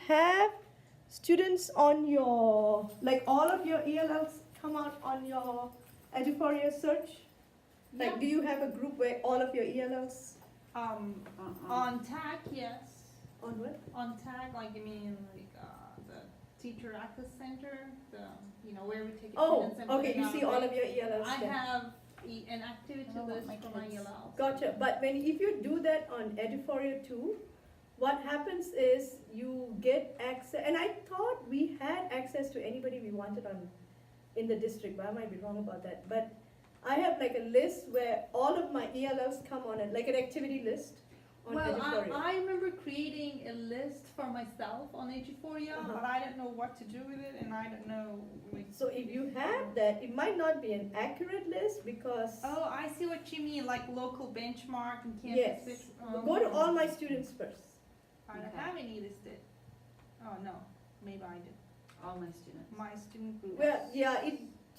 have students on your, like all of your ELLs come out on your Eduphoria search? Like, Yeah. do you have a group where all of your ELLs On tag, yes. on what? On tag, like you mean like the teacher access center, the where we take Oh, attendance and put okay, it you out see there. all of your ELLs I there. have an activity I don't want list my for my kids. ELLs. Gotcha, but if you do that on Eduphoria too, what happens is you get access, and I thought we had access to anybody we wanted in the district, but I might be wrong about that. But I have like a list where all of my ELLs come on it, like an activity list on Well, Eduphoria. I remember creating a list for myself on Eduphoria, but I don't know what to do with it, and I don't know. So if you have that, it might not be an accurate list because. Oh, I see what you mean, like local benchmark and Yes. campus. Go to all my students first. I don't Okay. have any listed. Oh no, maybe I did. All my students. My student group. Well, yeah,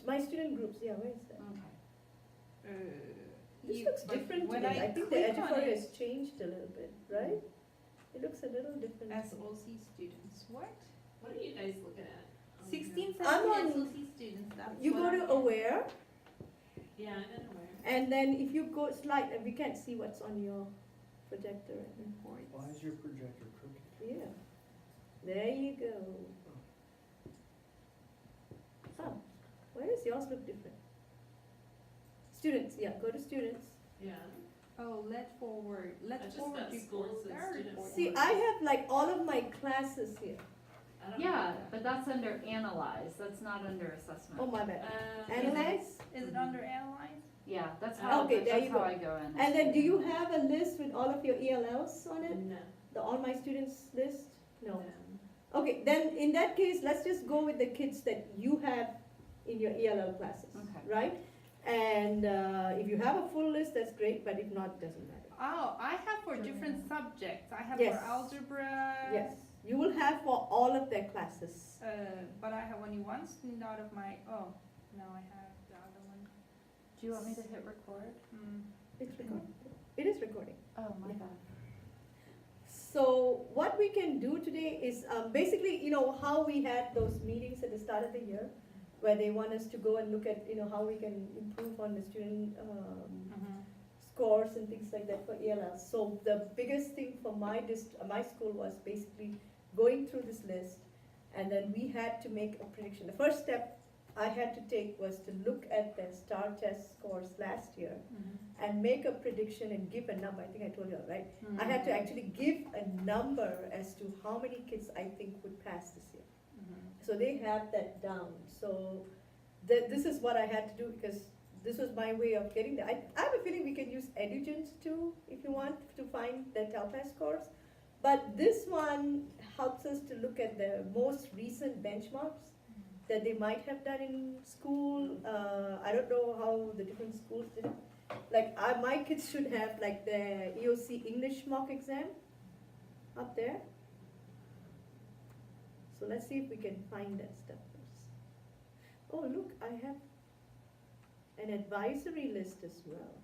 my student groups. Yeah, where is that? Okay. This looks but different to when me. I think the click on Eduphoria it- has changed a little bit, right? It looks a little different. to me. SOC students. What? What are you guys looking at? 16, I'm 17 on- SOC students. That's You what go I to get. Aware, Yeah, I'm unaware. and then if you go slide, we can't see what's on your projector. Reports. Why is your projector crooked? Yeah, there you go. Oh, why does yours look different? Students, yeah, go to students. Yeah. Oh, let forward. I Let just forward got schools reports. and There are students. reports. See, I have like all of my classes here. I don't Yeah, know. but that's under analyze, that's not under assessment. Oh, my bad. Uh, Analyze. Is it under analyze? Yeah, that's how, Okay, there that's you how go. I go in. And then do you have a list with all of your ELLs on it? No. The all my students list? No. No. Okay, then in that case, let's just go with the kids that you have in your ELL classes, Okay. right? And if you have a full list, that's great, but if not, doesn't matter. Oh, I have for different subjects. I have Yes. for algebra. Yes, you will have for all of their classes. But I have only one student out of my. Oh, no, I have the other one. Do you want me to hit record? It's recording. It is recording. Oh, my Yeah. bad. So what we can do today is basically, how we had those meetings at the start of the year, where they want us to go and look at, how we can improve on the student scores and things like that for ELLs. So the biggest thing for my school was basically going through this list, and then we had to make a prediction. The first step I had to take was to look at the STAR test scores last year and make a prediction and give a number. I think I told you, right? I had to actually give a number as to how many kids I think would pass this year. So they have that down. So this is what I had to do because this was my way of getting there. I have a feeling we can use Edugent too if you want to find the TELPAS scores. But this one helps us to look at the most recent benchmarks that they might have done in school. I don't know how the different schools did it. Like my kids should have like the EOC English mock exam up there. So let's see if we can find that stuff first. Oh, look, I have an advisory list as well.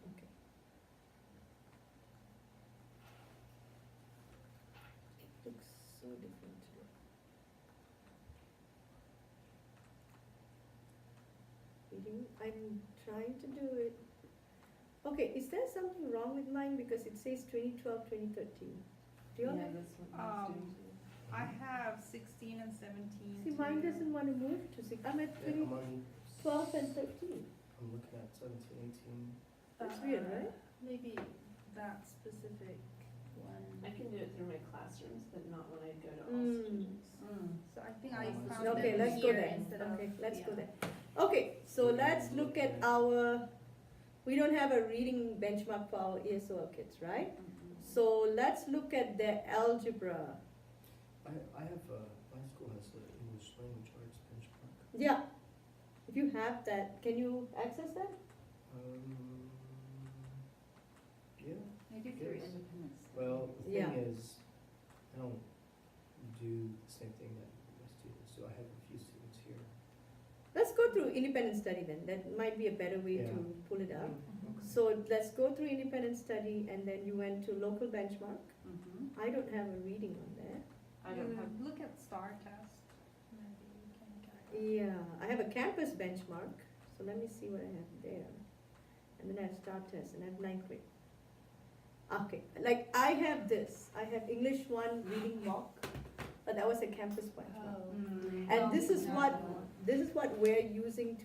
Okay. It looks so different today. I'm trying to do it. Okay, is there something wrong with mine because it says 2012, 2013? Do you all have? that's what I have 16 and 17. See, mine too. doesn't want to move to six. I'm at Yeah, I'm on, 12 and 13. I'm looking at 17, 18. That's weird, right? Maybe that specific one. I can do it through my classrooms, but not when I go to all Mm. students. So I think I Oh, found Okay, them let's go here there. instead of. Okay, let's go yeah. there. Okay, so let's look at our, we don't have a reading benchmark for our ESOL kids, right? So let's look at their algebra. I have, my school has the English language arts benchmark. Yeah, if you have that, can you access that? Yeah, Maybe through Yes. independence. well, the Yeah. thing is, I don't do the same thing that my students do. I have a few students here. Let's go through independent study then. That might be a better way Yeah. to pull it up. Mm. So let's go through independent study, and then you went to local benchmark. Mhm. I don't have a reading on there. I don't have, Look at STAR test. Maybe you can get it. Yeah, I have a campus benchmark, so let me see what I have there. And then I have STAR test, and I have ninth grade. Okay, like I have this, I have English 1 reading mock, but that was a campus benchmark. mm, And this is no, what, no. this is what we're using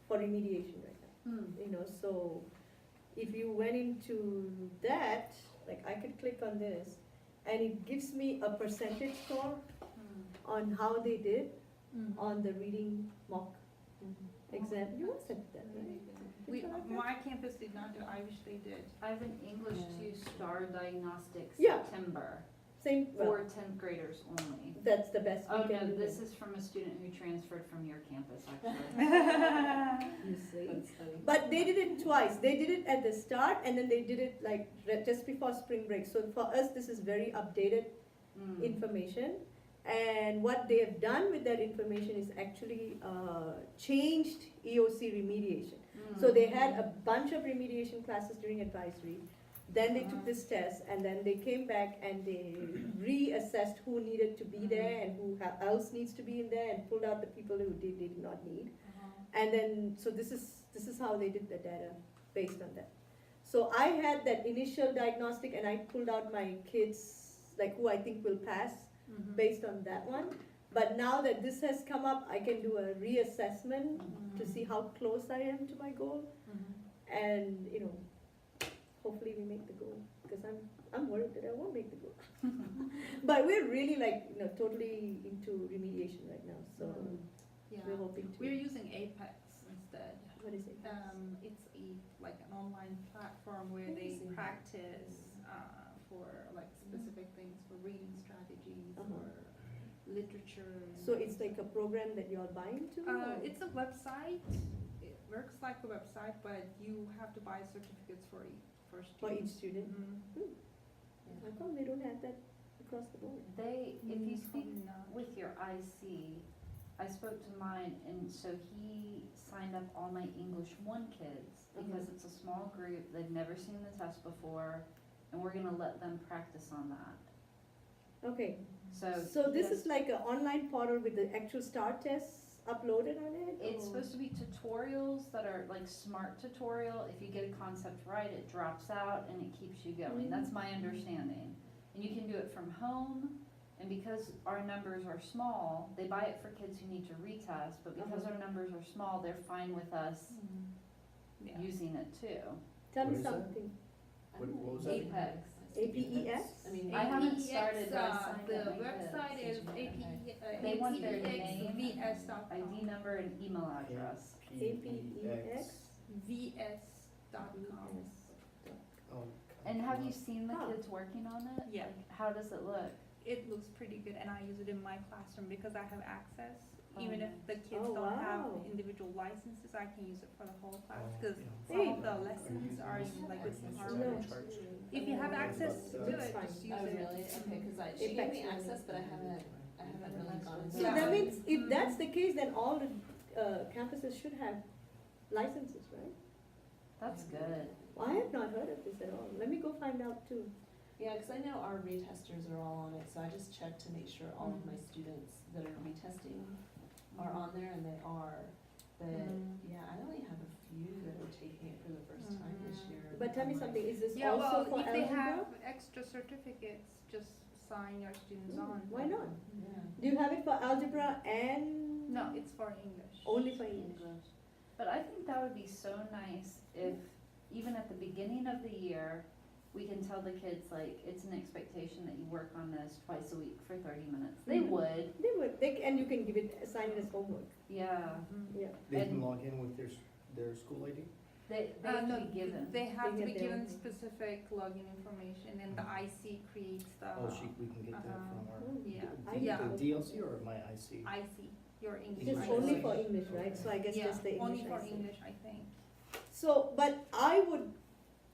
for remediation right now, mm, you know, so if you went into that, like I could click on this, and it gives me a percentage score mm. on how they did Mhm. on the reading mock exam. You must have done that, right? We, Did you like that? my campus did not do, I wish they did. I have an English 2 STAR diagnostic Yeah. September Same, well, for 10th graders only. that's the best Oh we no, can do. this then. is from a student who transferred from your campus actually. You see? That's funny. But they did it twice. They did it at the start, and then they did it like just before spring break. So for us, this is very updated Mm. information. And what they have done with that information is actually changed EOC remediation. Mm. So they had a bunch of remediation classes during advisory. Then they took this test, and then they came back and they reassessed who needed to be there and who else needs to be in there, and pulled out the people who did not need. And then, so this is how they did the data based on that. So I had that initial diagnostic, and I pulled out my kids, like who I think will pass Mhm. based on that one. But now that this has come up, I can do a reassessment to see how close I am to my goal, Mhm. and you know, hopefully we make the goal, because I'm worried that I won't make the goal. But we're really like, you know, totally into remediation right now, so Yeah, we're hoping to. we're using Apex instead. What is it? It's like an online platform where they Amazing. practice for like specific things, for reading strategies, Uh-huh. or literature. and So it's like a program that you're buying to? or- It's a website. It works like a website, but you have to buy certificates for For each students. student? Mhm. How come they don't have that across the board? They, if you speak Probably not. with your IC, I spoke to mine, and so he signed up all my English 1 kids, because it's a small group, they've never seen the test before, and we're gonna let them practice on that. Okay, So. so he this has- is like an online portal with the actual STAR tests uploaded on it? It's or- supposed to be tutorials that are like smart tutorial. If you get a concept right, it drops out and it keeps you going. That's my understanding. And you can do it from home. And because our numbers are small, they buy it for kids who need to retest, but because our numbers are small, they're fine with us Yeah. using it too. Tell What me is that? something. What was that? Apex. APEX? I mean, I haven't APEX, started, but I signed the up my website kids. is They want their APEXVS.com. ID number and email address. APEX? VS.com. Oh, And have you seen the Huh. kids working on it? Yeah. Like, how does it look? It looks pretty good, and I use it in my classroom because I have access. Even if the kids Oh, don't have wow. individual licenses, I can use it for the whole class, Oh, because yeah. some of Hey. the lessons are in like with No. our. Charge. If you have access to That's it, fine. just use Oh, it. really? Okay, cause she gave me access, but I haven't really gone into So Yeah. that means, if Mhm. that's the case, then all the campuses should have licenses, right? That's good. I have not heard of this at all. Let me go find out too. Yeah, because I know our retesters are all on it, so I just checked to make sure all of my students that are retesting are on there, and they are. But, yeah, I only have a few that are taking it for the first time this year. But tell me I'm like, something, is this Yeah, also well, for if they algebra? have extra certificates, just sign your students on. Why not? Yeah. Do you have it for algebra and? No, it's for English. Only for English. But I think that would be so nice if, even at the beginning of the year, we can tell the kids, like, it's an expectation that you work on this twice a week for 30 minutes. They Mhm. would, And you can give it, assign it as homework, yeah. yeah. They can And- log in with their school ID? They have No, to be given. They have They to be get their given own. specific login information, and the IC creates the Oh, we can get that from our, Oh, yeah. I the Yeah. DLC or my IC? IC, your English. Just English only IC. for English, right? So I guess Yeah, just the English. only for I see. English, I think. So, but I would,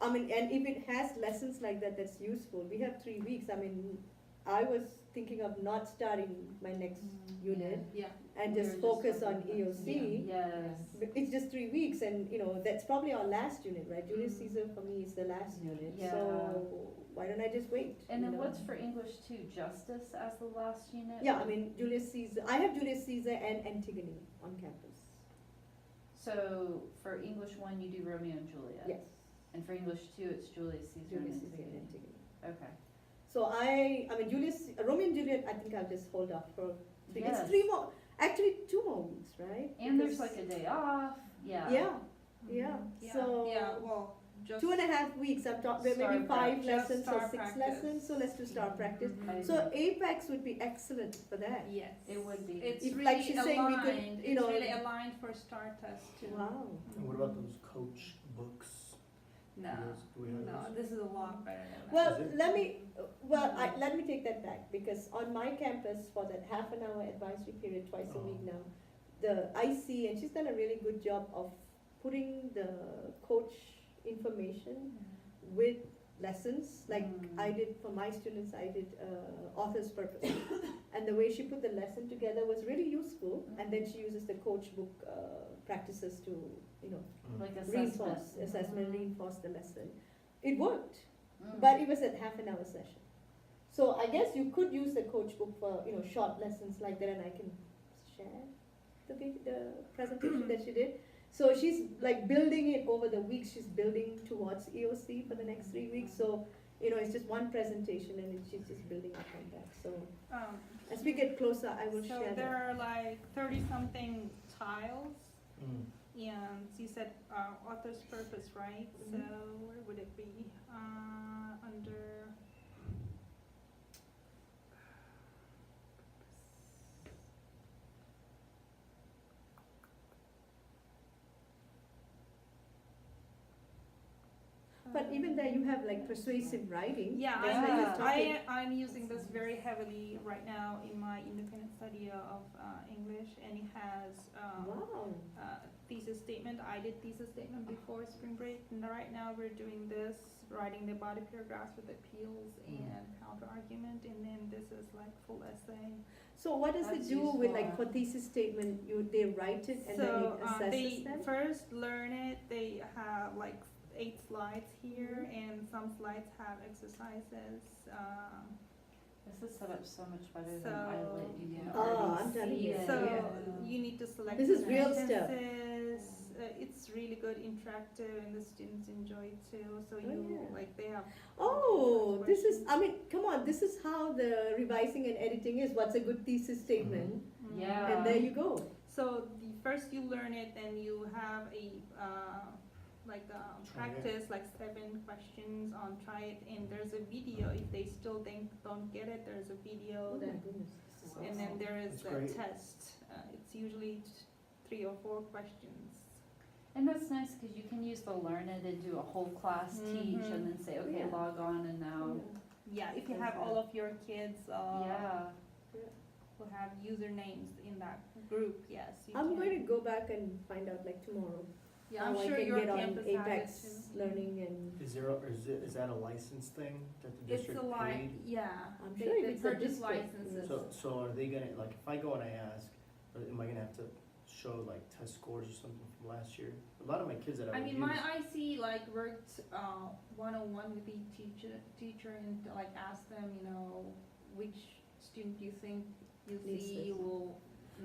I mean, and if it has lessons like that, that's useful. We have 3 weeks. I mean, I was thinking of not starting my next unit Yeah. and We just were focus talking on about- EOC. Yes. But it's just 3 weeks, and that's probably our last unit, right? Julius Mm. Caesar for me is the last unit, Yeah. so why don't I just wait? And then you know? what's for English too? Justice as the last unit? Yeah, I mean Julius Caesar. I have Julius Caesar and Antigone on campus. So for English 1, you do Romeo and Juliet? Yes, And for English 2, it's Julius Caesar Julius and Caesar and Antigone? Antigone. Okay. So I mean Romeo and Juliet. I think I'll just hold off for 3. Yes. It's 3 more, actually 2 more weeks, right? And there's Because- like a day off, yeah. Yeah, yeah. Yeah, So yeah, well, just. 2.5 weeks. I've taught maybe Star 5 practice. lessons Just or star 6 practice. lessons. So let's do star practice. Mhm. So Apex would be excellent for that. Yes. It would be. It's If, really like she's saying, we could, aligned, you know- it's really aligned for star test too. Wow. And what about those coach books? No, Do we have no, those? this is a lot better than that. Well, Is it? let me take that back, because on my campus for that half an hour advisory period twice a week Oh. now, the IC, and she's done a really good job of putting the coach information with lessons, like I did for my students, I did author's purpose. And the way she put the lesson together was really useful, and then she uses the coach book practices to, Like reinforce, assessment. assessment, reinforce the lesson. It worked. Mm. But it was a half an hour session. So I guess you could use the coach book for, short lessons like that, and I can share the presentation that she did. So she's like building it over the weeks. She's building towards EOC for the next 3 weeks. So, it's just one presentation, and she's just building up on that. So as we get closer, I will So share there that. are like 30-something tiles, Mm. and you said author's purpose, right? So where would it be? Under. But even there, you have like persuasive writing. Yeah, That's like a topic. I'm using this very heavily right now in my independent study of English, and it has Wow. thesis statement. I did thesis statement before spring break, and right now we're doing this, writing the body paragraphs with appeals and counter argument, and then this is like full essay. So what does That's it do with, like, useful. for thesis statement? They write it and then So it assesses they them? first learn it. They have like 8 slides here, and some slides have exercises. This is set up so much better than So- Islet. You can Oh, already I'm telling see you. it. So Yeah. you need to select This the is real stuff. sentences. It's really good, interactive, and the students enjoy it too. So you yeah. like they have. Oh, this is, I mean, come on, this is how the revising and editing is. What's a good thesis statement? Yeah. And there you go. So the first you learn it, then you have a Try it. practice, like 7 questions on try it, and there's a video. If they still don't get it, there's a video. Oh my Then goodness. This is and then awesome. there is That's the great. test. It's usually 3 or 4 questions. And that's nice because you can use the Learn It and do a whole class teach and then say, okay, Yeah. log on and now. Yeah, if you have all of your kids Yeah. who have usernames in that group, yes. You I'm can. going to go back and find out like tomorrow. Yeah, I'm how sure I can your get on campus has Apex it too. learning, and Is that a license thing that the It's district a paid? yeah. I'm they, sure if they it's a purchase district, licenses. So are they gonna, like, if I go and I ask, am I gonna have to show like test scores or something from last year? A lot of my kids that I I would mean, use. my IC like worked one-on-one with the teacher and like asked them, which student you think you Needs see this. will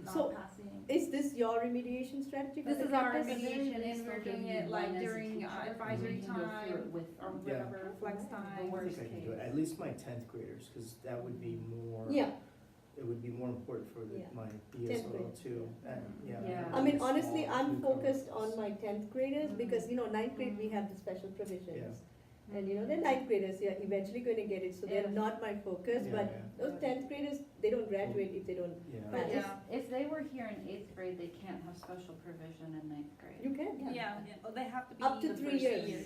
not So, passing. is this your remediation strategy for This the is our campus? remediation, and Still we're give doing you it like one as a during teacher, and advisory you can go through time it with or them. Yeah. whatever, flex The I time. think worst I can do it, case. at least my 10th graders, cause that would be more. Yeah, It would be more important for Yeah. my 10th ESOL grade. too, and, yeah. Yeah. have I mean, really honestly, small I'm newcomer focused class. on my 10th graders, because, 9th grade, we have the special provisions. Yeah. And, the 9th graders, you're eventually gonna get it, so they're Yeah. not my focus, Yeah, but yeah. those 10th graders, they don't graduate if they don't, Yeah. But Right. if they were here in 8th grade, they can't have special provision in 9th grade. you can. Yeah, they have to be Up to the 3 first years.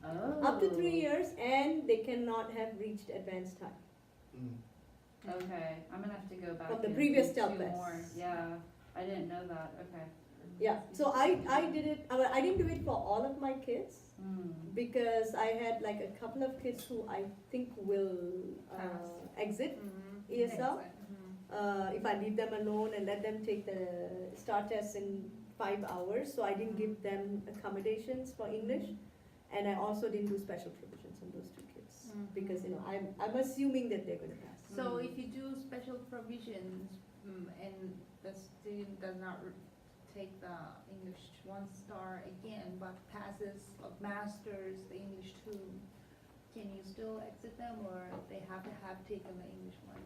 Oh. Up to 3 years, and they cannot have reached advanced time. Mm. Okay, I'm gonna have to go back. From the and previous do Telfest. more. Yeah, I didn't know that, okay. Yeah, so I did it, I didn't do it for all of my kids, because I had like a couple of kids who I think will exit ESL. If I leave them alone and let them take the STAR test in 5 hours, so I didn't give them accommodations for English, and I also didn't do special provisions on those two kids because I'm assuming that they're going to pass. So if you do special provisions, and the student does not take the English 1 star again, but passes a master's, the English 2, can you still exit them, or they have to have taken the English 1 too?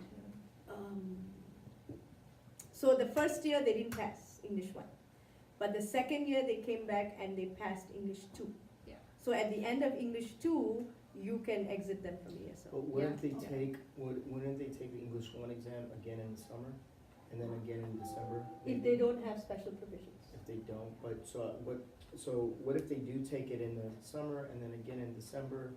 So the first year they didn't pass English 1, but the second year they came back and they passed English 2. Yeah. So at the end of English 2, you can exit them from ESL. But wouldn't they Yeah. take, wouldn't they take the English 1 exam again in the summer, and then again in December? If they don't have special provisions. If they don't, but so what if they do take it in the summer and then again in December?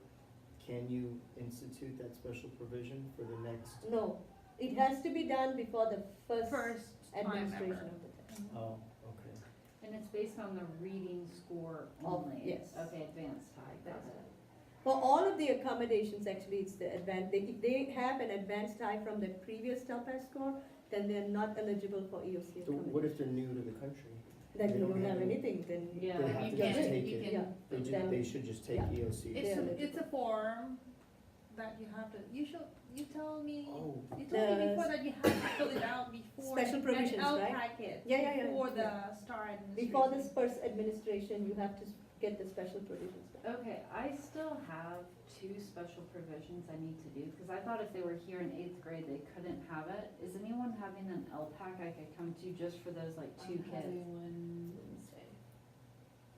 Can you institute that special provision for the next? No, it has to be done before the first Time administration ever. of the test. Oh, okay. And it's based on the reading score only? yes. Okay, advanced high, got That's it. For all of the accommodations, actually, it's the if they have an advanced high from the previous TOPAS score, then they're not eligible for EOC So what if accommodation. they're new to the country? Then they you don't don't have have any- anything, then. Yeah, They have you to just can, take you it. can. Yeah. They Then- should just take Yeah. EOC. It's a form that you have to, you tell me, Oh, you told me The before that you have to fill it out before. Special provisions, an L right? packet. Yeah. Before the Yeah. STAR administration. Before this first administration, you have to get the special provisions done. Okay, I still have 2 special provisions I need to do, because I thought if they were here in 8th grade, they couldn't have it. Is anyone having an LPAC I could come to just for those like 2 kids? One Wednesday.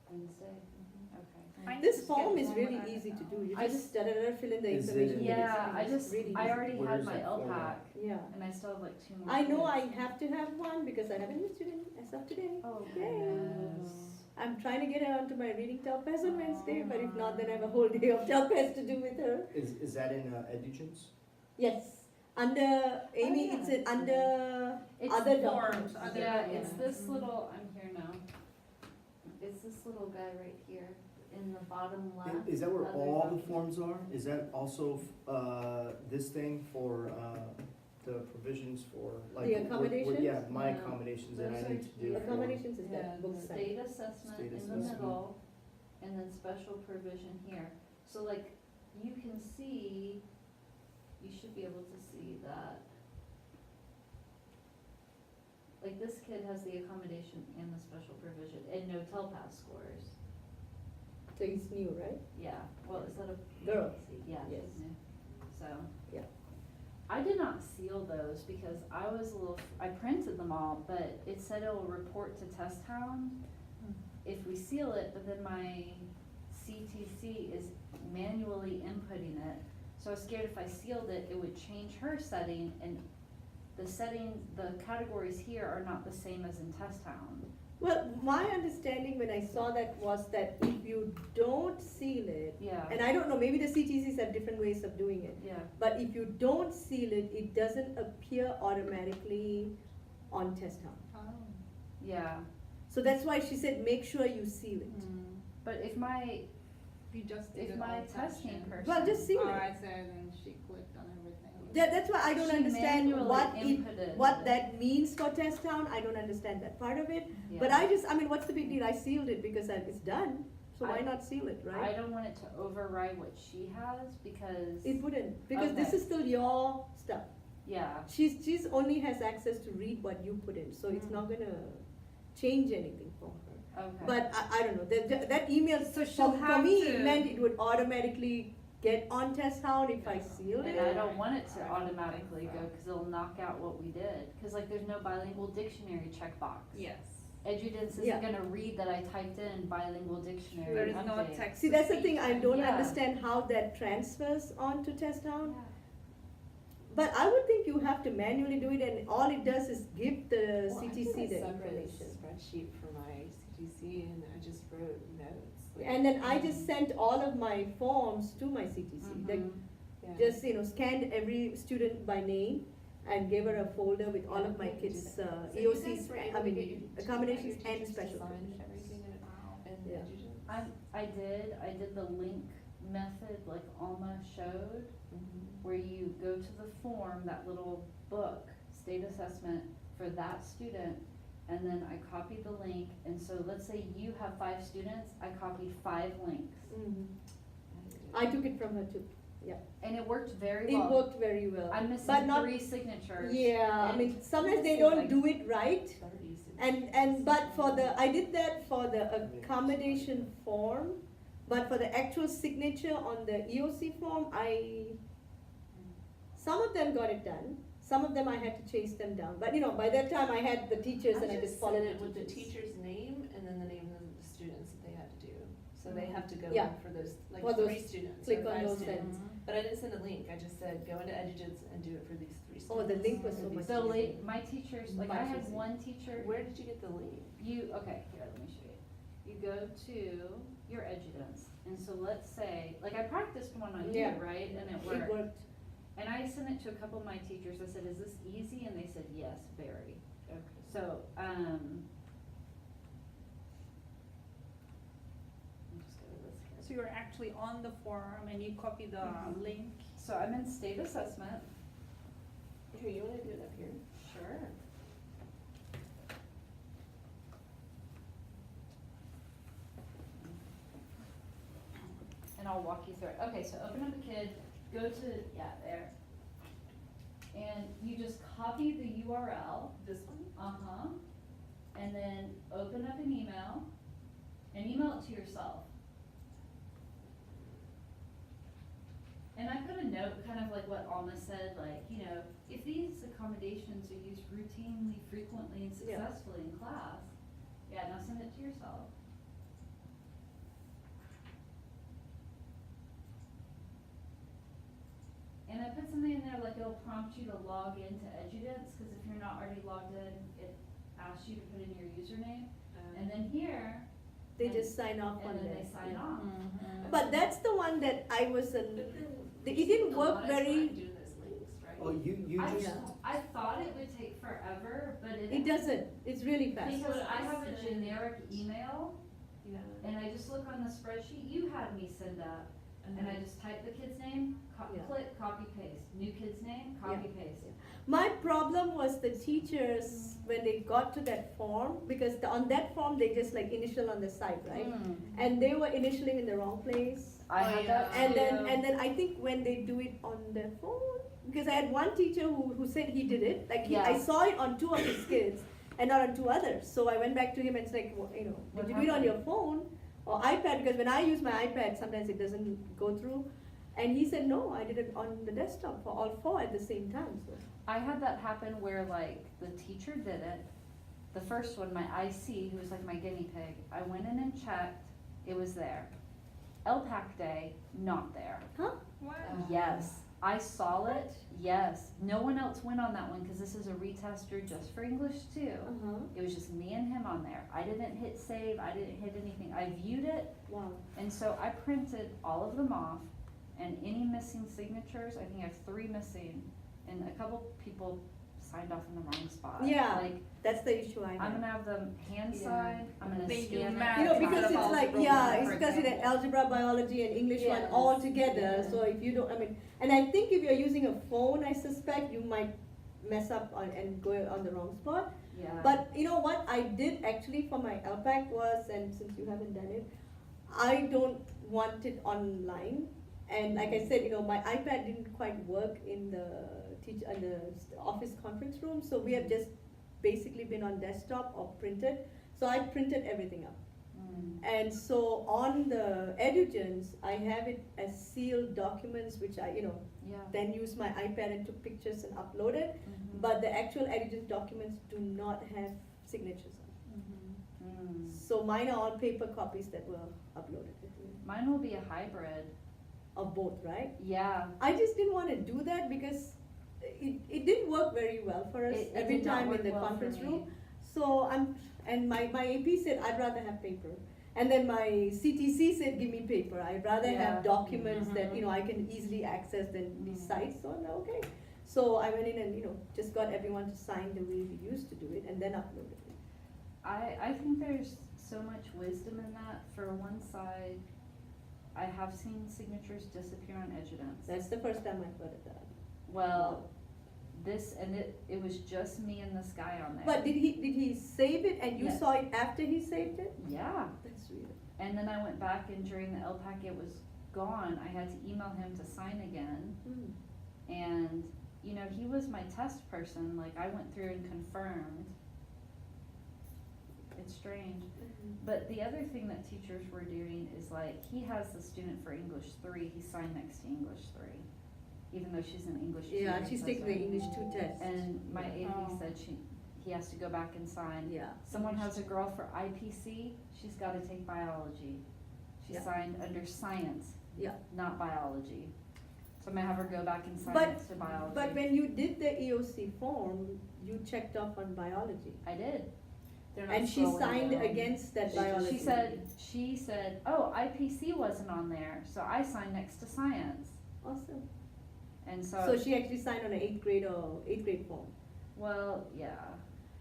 Wednesday? Okay. I need This to form schedule is one really with easy to Anna. do, you I just fill in the Is it information. in- Yeah, I It's just, really I easy. already Where had is my that form LPAC, at? Yeah, and I still have like 2 more I know I kids. have to have one because I have a new student as of today. Oh, Yay. goodness. I'm trying to get her onto my reading TOPAS on Wednesday, but if not, then I have a whole day of TOPAS to do with her. is that in Edugens? Yes, under, Amy, yeah. it's under It's other forms, documents. other Yeah, documents. it's this little, I'm here now. It's this little guy right here in the bottom left. Is that where other all the documents. forms are? Is that also, this thing for, the provisions for, like? The what- accommodations? Yeah, my No. accommodations that Those I are need to do. here. for- Accommodations is Yeah, that book side. State assessment State in the assessment. middle, and then special provision here. So like, you can see, you should be able to see that. Like, this kid has the accommodation and the special provision, and no TELPAS scores. So he's new, right? Yeah, well, is that a? Girl. Yeah, Yes. she's new, so. Yeah. I did not seal those because I was a little, I printed them all, but it said it will report to Test Hound if we seal it, but then my CTC is manually inputting it. So I was scared if I sealed it, it would change her setting, and the setting, the categories here are not the same as in Test Hound. Well, my understanding when I saw that was that if you don't seal it, Yeah, and I don't know, maybe the CTCs have different ways of doing it, yeah, but if you don't seal it, it doesn't appear automatically on Test Hound. Oh. yeah. So that's why she said, make sure you seal it. But if my, You just did if it my old testing fashioned. person. Well, just seal Oh, it. I said, and she clicked on everything. That's why I don't She understand manually inputted what it. that means for Test Town, I don't understand that part of it. Yeah. But what's the big deal, I sealed it because it's done, so why not seal it, I right? don't want it to override what she has because, It wouldn't, because this Okay. is still your stuff. yeah, She's only has access to read what you put in, so it's not gonna change anything for her. okay. But I don't know, that email, So she'll for have me, to- it meant it would automatically get on Test Town if I sealed And it. I don't want it to I don't automatically think so. go, cause it'll knock out what we did, cause like there's no bilingual dictionary checkbox. Yes. Edudence Yeah. isn't gonna read that I typed in bilingual dictionary There is no update. text. See, to that's the speech. thing, I don't Yeah. understand how that transfers on to Test Town. Yeah. But I would think you have to manually do it, and all it does is give the Well, I CTC did a the separate information. spreadsheet for my CTC and I just wrote notes. like- And then I just sent all of my forms to my CTC, like, Mhm. Yeah. just, scanned every student by name and gave her a folder with all of my Yeah, we can do kids' that. So you guys EOCs, were able to get your- accommodations your and teachers to special sign provisions. everything Wow. and Yeah. Edudence? I did the link method like Alma showed, where you go to the form, that little book, state assessment for that student, and then I copied the link, and so let's say you have 5 students, I copied 5 links. I took it from her too. And it worked very It well. worked very well. I'm But missing not- 3 signatures. Yeah, I and mean, sometimes they missing, don't like, do it right. 30s. But for I did that for the accommodation form, but for the actual signature on the EOC form, some of them got it done, some of them I had to chase them down, but by that time I had the teachers and I just followed it with the teachers. teacher's name and then the name of the students that they had to do. So they have to go Yeah. in for those, like For those 3 students click or on 5 those students. things. But I didn't send a link, I just said, go into EduGents and do it for these 3 students. Oh, the link was so Or these much The easier. late, my teachers, like Much I had easier. one teacher, Where did you get the link? okay, here, let me show you. You go to your EduDance, and so let's say, like I practiced one on you, Yeah. right, and it It worked. worked. And I sent it to a couple of my teachers, I said, is this easy? And they said, yes, very. Okay. So, I'm just go to this here. So you're actually on the form and you copy the Mhm. link. So I'm in state assessment. Here, you wanna do it up here? Sure. And I'll walk you through it. Okay, so open up a kid, go to, yeah, there. And you just copy the URL, This one? uh-huh, and then open up an email, and email it to yourself. And I put a note, kind of like what Alma said, like, if these accommodations are used routinely, frequently, and Yeah. successfully in class, yeah, now send it to yourself. And I put something in there, like it'll prompt you to log into EduDance, cause if you're not already logged in, it asks you to put in your username. And then here, They just sign off on and then that. they sign yeah. off. But that's the one that I was, But then, it didn't a work lot of very, time doing those links, right? Oh, you I, just, I thought it would take forever, but it doesn't, it's really fast. Because I have a generic email, Yeah. and I just look on the spreadsheet you had me send up, and I just type the kid's name, Yeah. click, copy, paste, new kid's name, copy, paste. My problem was the teachers, when they got to that form, because on that form, they just like initial on the side, right? And they were initialing in the wrong place. I Oh, had yeah. that And too. then I think when they do it on their phone, because I had one teacher who said he did it, like I Yeah. saw it on 2 of his kids and not on 2 others. So I went back to him and said, well, What did you do it on happened? your phone or iPad? Because when I use my iPad, sometimes it doesn't go through. And he said, no, I did it on the desktop for all 4 at the same time, so. I had that happen where like the teacher did it, the first one, my IC, who was like my guinea pig, I went in and checked, it was there. LPAC day, not there. What? Yes, I saw it, yes. No one else went on that one, cause this is a retester just for English too. Uh-huh, It was just me and him on there. I didn't hit save, I didn't hit anything. I viewed it, wow. and so I printed all of them off, and any missing signatures, I think I have 3 missing, and a couple people signed off in the wrong spot. Yeah. Like, That's the issue I I'm had. gonna have them hand Yeah. sign, I'm gonna They do scan it. math. Because Kind it's of like, algebra yeah, one, it's for because it's example. algebra, biology, and English one Yes. all together. Yeah. So if you don't, and I think if you're using a phone, I suspect you might mess up and go on the wrong spot. Yeah. But you know what I did actually for my LPAC was, and since you haven't done it, I don't want it online. And like I said, my iPad didn't quite work in the office conference room, so we have just basically been on desktop or printed. So I printed everything up. And so on the EduGens, I have it as sealed documents, which I, Yeah. then use my iPad and took pictures and uploaded. Mhm. But the actual EduGens documents do not have signatures on. Mm. So mine are all paper copies that were uploaded Mine will be a hybrid. of both, right? Yeah. I just didn't want to do that because it didn't work very well for us It every did not time work in the well for conference me. room. So my AP said I'd rather have paper. And then my CTC said give me paper. I'd rather Yeah. have documents that, Mhm. I can easily access than these Mhm. sites. So I'm like, okay. So I went in and, just got everyone to sign the way we used to do it and then uploaded it. I think there's so much wisdom in that. For one side, I have seen signatures disappear on Edudents. That's the first time I've heard of that. Well, it was just me and this guy on there. But did he save it and you Yes. saw it after he saved it? Yeah, That's weird. and then I went back and during the LPAC it was gone. I had to email him to sign again. Hmm. And, you know, he was my test person, like I went through and confirmed. It's strange. But the other thing that teachers were doing is like, he has the student for English 3, he signed next to English 3, even though she's an English 2. Yeah, it she's says taking the that. English 2 test. And my AP Oh. said he has to go back and sign. Yeah. Someone has a girl for IPC, she's gotta take biology. She Yeah. signed under science, Yeah. not biology. So I'm gonna have her go back and sign But- next to biology. But when you did the EOC form, you checked off on biology. I did. They're not And she scrolling signed down. against that She- biology. She said, oh, IPC wasn't on there, so I signed next to science. Awesome. And So she actually signed on an 8th grade form. well, yeah.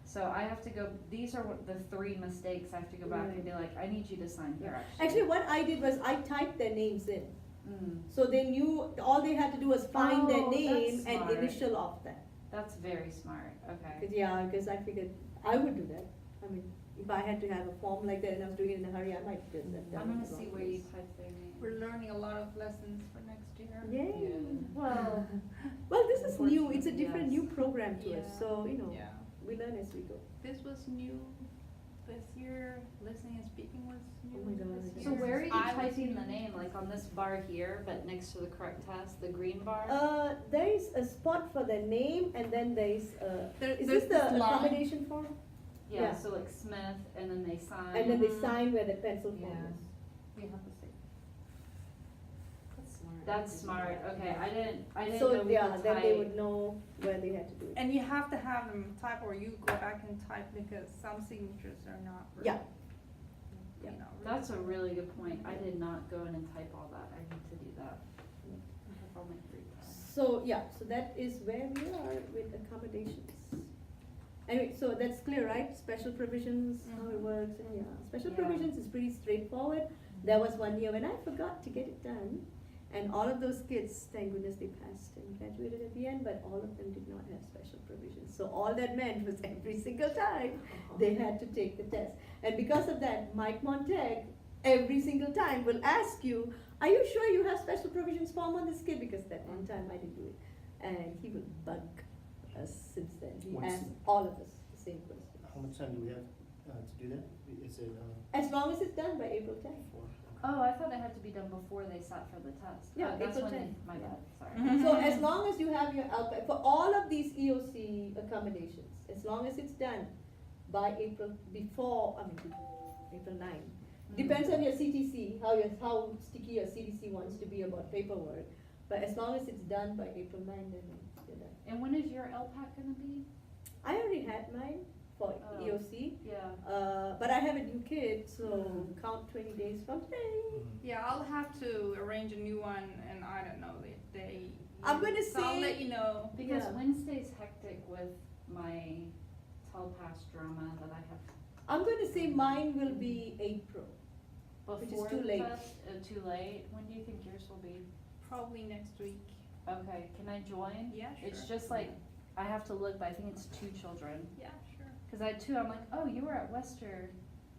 So I have to go, these are the 3 mistakes, I have to go back and be like, I need you to sign here, actually. Actually, what I did was I typed their names in. Mm, So they knew, all they had to do was find their Oh, name that's and smart. initial off that. that's very smart, okay. Because I figured I would do that. I mean, if I had to have a form like that and I was doing it in a hurry, I might do that. I'm gonna see where you type their name. We're learning a lot of lessons for next year. Yay. Well, Well, this is new, it's a Unfortunately, different, yes. new program to us, Yeah. so, you know, Yeah, we learn as we go. this was new this year, listening and speaking was Oh my new God, this I so year. where are you I was typing the new. name, like on this bar here, but next to the correct test, the green bar? There is a spot for the name and then there is, is There's this the this line. accommodation form? Yeah, yeah. so like Smith, and then they sign. And then they sign where the pencil form Yeah. is. We have to see. That's smart. That's smart, okay, I didn't know So, we yeah, could then they type. would know where they had to do it. And you have to have them type or you go back and type because some signatures are not. Yeah. You know, That's a really good point, I did not go in and type all that, I need to do that. I have all my free time. So, yeah, so that is where we are with accommodations. Anyway, so that's clear, right? Special provisions, how it Mhm. works, and yeah, special Yeah. provisions is pretty straightforward. There was one year when I forgot to get it done, and all of those kids, thank goodness they passed and graduated at the end, but all of them did not have special provisions. So all that meant was every single time, they had to take the test. And because of that, Mike Montag, every single time will ask you, are you sure you have special provisions form on this kid? Because that one time I didn't do it. And he will bug us since then. He What's asks all of us the same question. How much time do we have to do that? Is it As long as it's done by April 10th. 4? Oh, I thought it had to be done before they sat for the test. Yeah, Oh, that's April when 10th. my bad, sorry. Mhm. So as long as you have your LPAC, for all of these EOC accommodations, as long as it's done by April, April 9. Mm. Depends on your CTC, how sticky your CTC wants to be about paperwork. But as long as it's done by April 9, then you're done. And when is your LPAC gonna be? I already had mine for Oh. EOC, Yeah. but I have a new kid, so Mm. count 20 days from today. Yeah, I'll have to arrange a new one and I don't know the day. I'm gonna So I'll say- let you know. Because Yeah. Wednesday's hectic with my Telpass drama that I have I'm going to say mine will be April. Which is before too the late. test, too late. When do you think yours will be? Probably next week. Okay, can I join? Yeah, sure. It's just like, I have to look, but I think it's 2 children. Yeah, sure. Cause I had 2, I'm like, oh, you were at Wester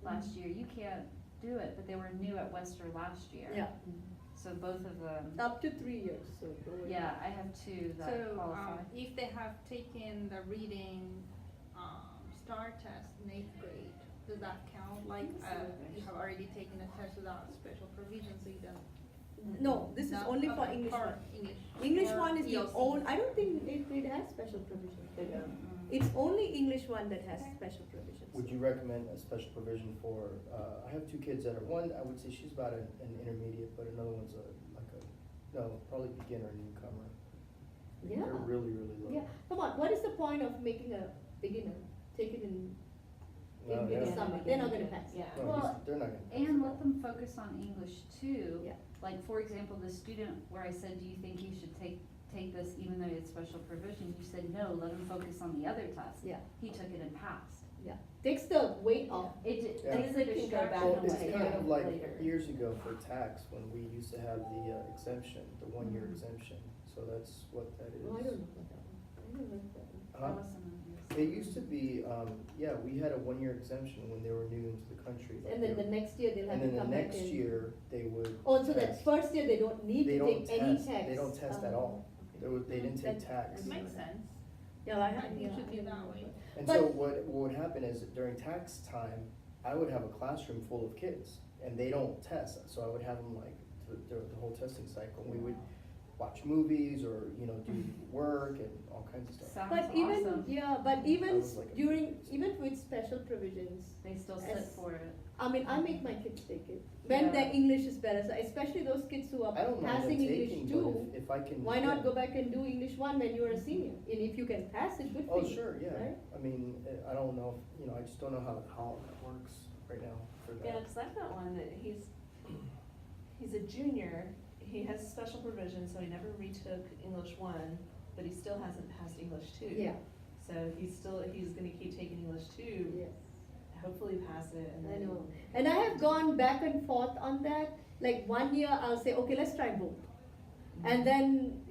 last year, you can't do it, but they were new at Wester last year. Yeah, So both of them, up to 3 years, so don't worry. yeah, I have 2 that So, qualify. if they have taken the reading, STAR test in 8th grade, does that count? Like, you have already taken a test without special provision, so you don't. No, this is No? only for Okay, English or one. English. English or one is the ELC. own, I don't think 8th grade has special provisions. Mm. It's only English one that has Okay. special provisions. Would you recommend a special provision for, I have 2 kids that are, one, I would say she's about an intermediate, but another one's probably beginner newcomer. Yeah. They're really, really low. Yeah, come on, what is the point of making a beginner take it in Well, the yeah. summer? They're not gonna pass. Yeah. No, Well, they're not gonna. And let them focus on English too. Yeah. Like, for example, the student where I said, do you think you should take this even though you had special provision? You said, no, let him focus on the other test. Yeah. He took it and passed. takes the weight off. It, Yeah. And then they can go back Well, and it's take kind it of like later. years ago for tax, when we used to have the exemption, the 1 year Mhm. exemption, so that's what that is. Oh, I don't know about that one. I don't know that one. That Huh? wasn't obvious. It used to be, yeah, we had a 1 year exemption when they were new into the country. like And then they the were- next year they'll have And to then the come back next and. year, they would. Oh, so that test. first year they don't need They to don't take any test. tax. They don't test at all. They didn't take That- tax. that Makes sense. Yeah, I I have, think yeah. it should I be don't that know. way. And But- so what would happen is during tax time, I would have a classroom full of kids and they don't test. So I would have them like the whole testing cycle. We would watch movies or, you know, do work and all kinds of stuff. Sounds But even, awesome. yeah, but I even was like a- during, even with special provisions, They still sit As- for it. I mean, I make my kids take it. When Yeah. their English is better, so especially those kids who are I don't mind them passing English taking, too, but if I can. why not yeah. go back and do English one when you're a senior? And if you can pass it, good for Oh, you. sure, yeah. right? I mean, I don't know, you know, I just don't know how that works right now for that. Yeah, cause I've got one that he's a junior, he has special provision, so he never retook English 1, but he still hasn't passed English 2. Yeah, So he's gonna keep taking English 2, yes, hopefully pass it, and I then. know. And I have gone back and forth on that. Like 1 year I'll say, okay, let's try both. And then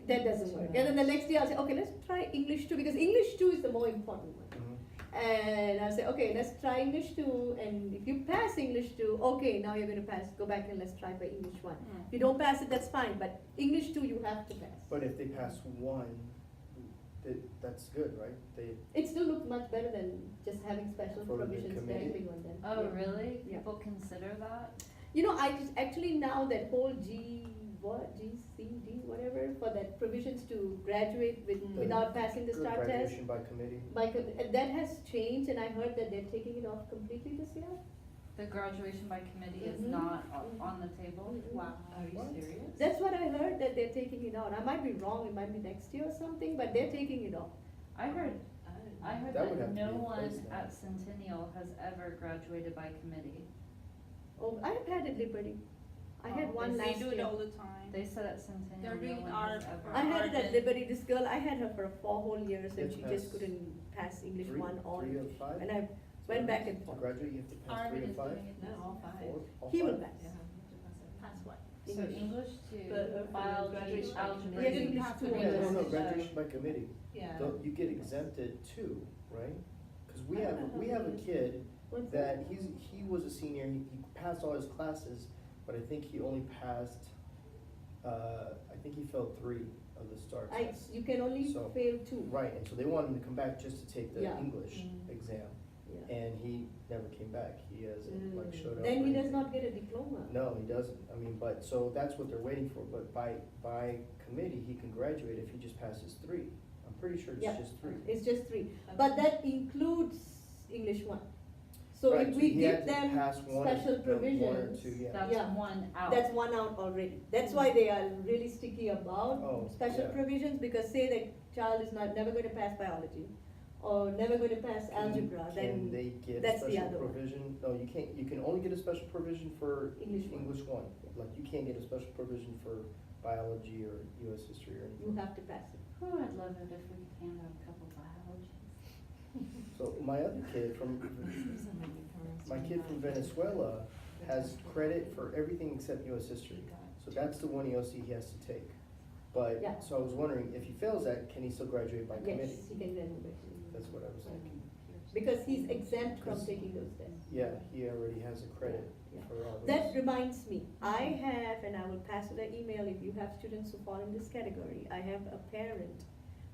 that doesn't work. And then the next year I'll say, okay, let's try English 2 because English 2 is the more important one. Mhm. And I'll say, okay, let's try English 2, and if you pass English 2, okay, now you're gonna pass, go back and let's try for English 1. If you don't pass it, that's fine, but English 2 you have to pass. But if they pass one, that's good, right? It still looks much better than just having special For the provisions committee? dangling on them. Oh, Yeah. really? Yeah. People consider that? You know, I just, actually now that whole GCD, whatever, for that provisions to graduate with, Mm. without passing the STAR test. Graduation by committee. That has changed, and I heard that they're taking it off completely this year. The graduation by committee is Mhm. not on the table? Mhm. Wow, are you What? serious? That's what I heard, that they're taking it out. I might be wrong, it might be next year or something, but they're taking it off. I heard I heard That would that have to no be one replaced now. at Centennial has ever graduated by committee. Oh, I have had at Liberty. I had Oh, one They last do it year. all the time. They said at Centennial They're no doing one our- has ever. I had it at Argent. Liberty, this girl, I had her for 4 whole years and Yes, she pass just couldn't pass English Three 1 or, of five? and I went back and To forth. graduate, you have to pass Arvin 3 is of 5? doing it. No, all 5. Four? All He will five? pass. Yeah, you have to pass it. That's what. So English But, two, for biology, graduation by algebra. committee- Yeah, didn't English have 2 to or be Yeah, no, less. no, graduation by committee. Yeah. You get exempted too, right? Cause we I have, don't know we how have a many. kid What's that he was a senior, he passed all his classes, but I think he only passed, I think he failed 3 of the STAR tests. You can only So- fail 2. Right, and so they wanted him to come back just to take the Yeah. English Mm. exam, Yeah. and he never came back, he hasn't like Mm. showed up. Then or he does anything. not get a diploma. No, he doesn't, I mean, but, so that's what they're waiting for, but by committee, he can graduate if he just passes 3. I'm pretty sure it's Yeah. just 3. It's just 3, but that includes English 1. So Right, if we he had give to them pass one special or- one or provisions, two, yeah. That's Yeah. one out. that's 1 out already. That's why they are really sticky Oh, about special yeah. provisions, because say that child is never going to pass biology, or never going to pass algebra, Can then they get a that's the special other one. provision? No, you can't, you can only get a special provision for English 1. English 1. Like, you can't get a special provision for biology or US history or You anything. have to pass it. Oh, I'd love it if we could hand out a couple biologies. So my other kid from, my kid from Venezuela has credit for everything except US history. So that's the one EOC he has to take. But, Yeah. so I was wondering, if he fails that, can he still graduate by committee? Yes, he can graduate. That's what I was thinking. Because he's exempt from Because- taking those tests. Yeah, he already has a credit Yeah. for all those. That reminds me, I have, and I will pass you the email if you have students who fall in this category, I have a parent.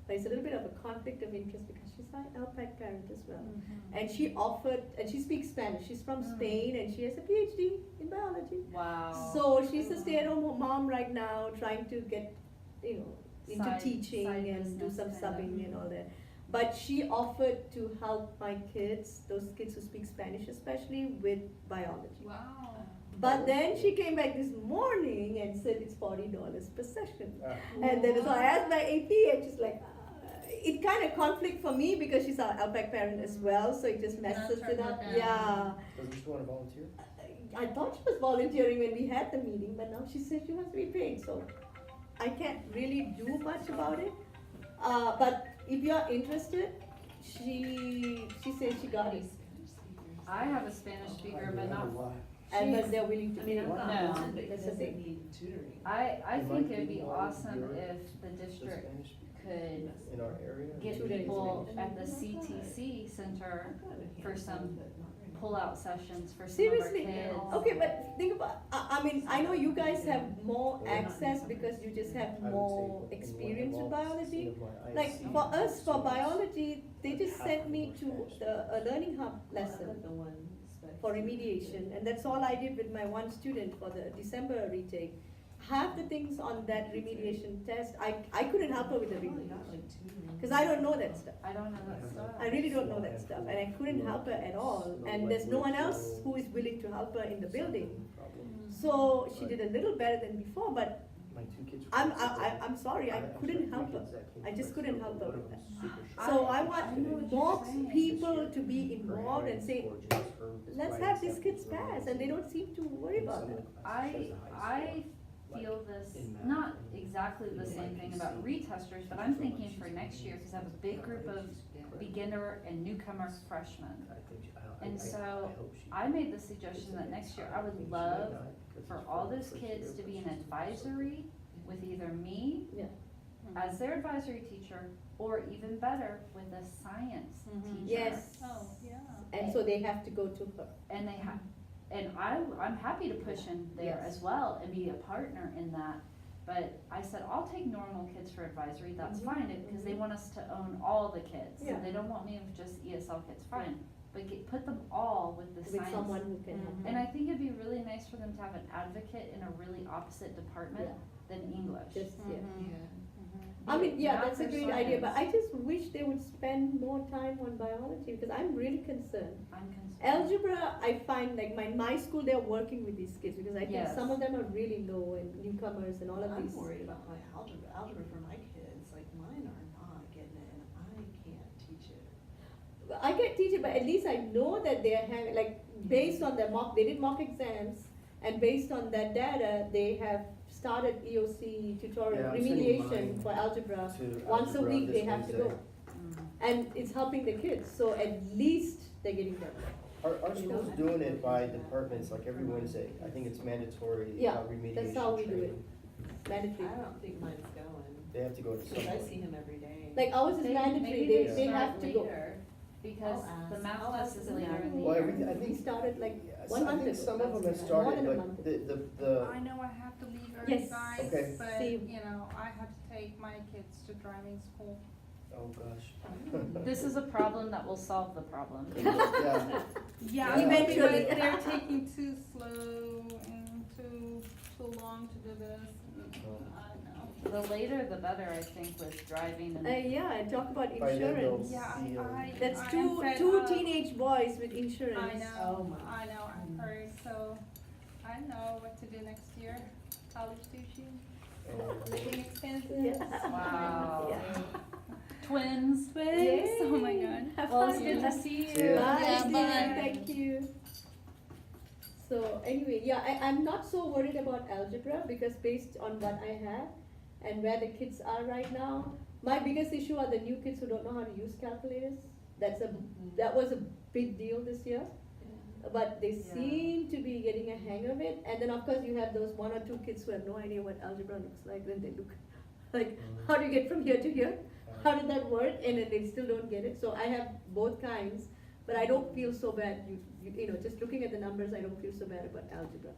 There's a little bit of a conflict of interest because she's my LPAC parent as well. And she offered, and she speaks Spanish, she's from Mm. Spain and she has a PhD in biology. Wow. So she's a stay-at-home mom right now, trying to get, into Side- teaching side and do business some kinda. subbing and all that. But she offered to help my kids, those kids who speak Spanish especially, with biology. Wow. But then she came back this morning and said it's $40 per session. Ah, And then so I asked my AP and she's like, it kind of conflict for me because she's our LPAC parent as well, so it just messes turn it her up. down. Yeah. Doesn't she wanna volunteer? I thought she was volunteering when we had the meeting, but now she says she wants to be paid, so I can't really do much about it. But if you're interested, she says she got it, I have a Spanish speaker, but not, and that they're willing to I mean, pay. I've got No. one, but he That's the doesn't thing. need tutoring. I It think might it'd be be more awesome Europe, if the district could in our area. get Tutoring. people at the CTC center for some pull-out sessions for some of our Seriously, kids. okay, but think about, I mean, I know you guys have more access because you just have more experience with biology. Like, for us, for biology, they just sent me to a learning hub lesson The one for remediation, and that's all I did with my one student for the December retake. Half the things on that remediation test, I couldn't help her with the Probably not remediation, like tutoring. cause I don't know that stuff. I don't know that stuff. I really don't know that stuff, and I couldn't help her at all, and there's no one else who is willing to help her in the building. So she did a little better than before, but My two kids. I'm sorry, I couldn't help her. I just couldn't help her with that. So I I know want what more you're saying. people to be involved and say, let's have these kids pass, and they don't seem to worry about that. I feel this, not exactly the same thing about retesters, but I'm thinking for next year, cause I have a big group of beginner and newcomer freshmen. And so I made the suggestion that next year I would love for all those kids to be an advisory with either me Yeah. as their advisory teacher, or even better, with a science teacher. Yes. Oh, yeah. And so they have to go to her. And they have, and I'm happy to push in there Yes. as well and be a partner in that. But I said, I'll take normal kids for advisory, that's Mhm. fine, because they want us to own all the kids. Yeah. So they don't want me with just ESL kids, fine, but put them all with the With science. someone who can help. And I think it'd be really nice for them to have an advocate in a really opposite department than English. Just, yeah. Yeah. I mean, yeah, Math that's a or great idea, but science. I just wish they would spend more time on biology, because I'm really concerned. I'm concerned. Algebra, I find, like, my school, they're working with these kids, because I think Yes. some of them are really low, and newcomers and all of I'm these. worried about my algebra. Algebra for my kids, like mine are not getting it, and I can't teach it. I can teach it, but at least I know that they are having, like, based on their they did mock exams, and based on that data, they have started EOC tutorial Yeah, I'm sending remediation mine for algebra. To Once a algebra week, this they have to go, Wednesday. and it's helping the kids, so at least they're getting better. Our You know? school's doing it by departments, like every Wednesday. I think it's mandatory Yeah, remediation that's how we do it. training. Mandatory. I don't think mine's going, They have to go to because I somewhere. see him every day. Like ours is They- mandatory, maybe they start have to go. later, Because I'll the ask. math I'll test ask is them later that. in the Well, year. everything, I We think, started like yes, 1 I month think ago. some of them have More started, than a but month the, I know I have to leave early, Yes. guys, Okay. but, Same. you know, I have to take my kids to driving school. oh gosh. This is a problem that will solve the problem. Yeah, Yeah, Yeah. Eventually. but they're taking too slow and too long to do this, I know. The later the better, I think, with driving and. Yeah, and talk about By then they'll insurance. Yeah, feel- That's I am two fed two up. teenage boys with insurance. I Oh know, my. I know, I've heard, so I know what to do next year. College tuition, living expenses. Yes. Wow. Yeah. Twins. Yay. Oh my God. Have Well, fun. it's good to see you. See ya. Bye, Yeah, Steve. bye. Thank you. So anyway, yeah, I'm not so worried about algebra, because based on what I have and where the kids are right now, my biggest issue are the new kids who don't know how to use calculators. That was a big deal this year, but they Yeah. seem to be getting a hang of it. And then of course you have those 1 or 2 kids who have no idea what algebra looks like. Then they look like, how do you get from here to here? How did that work? And then they still don't get it. So I have both kinds, but I don't feel so bad. You know, just looking at the numbers, I don't feel so bad about algebra.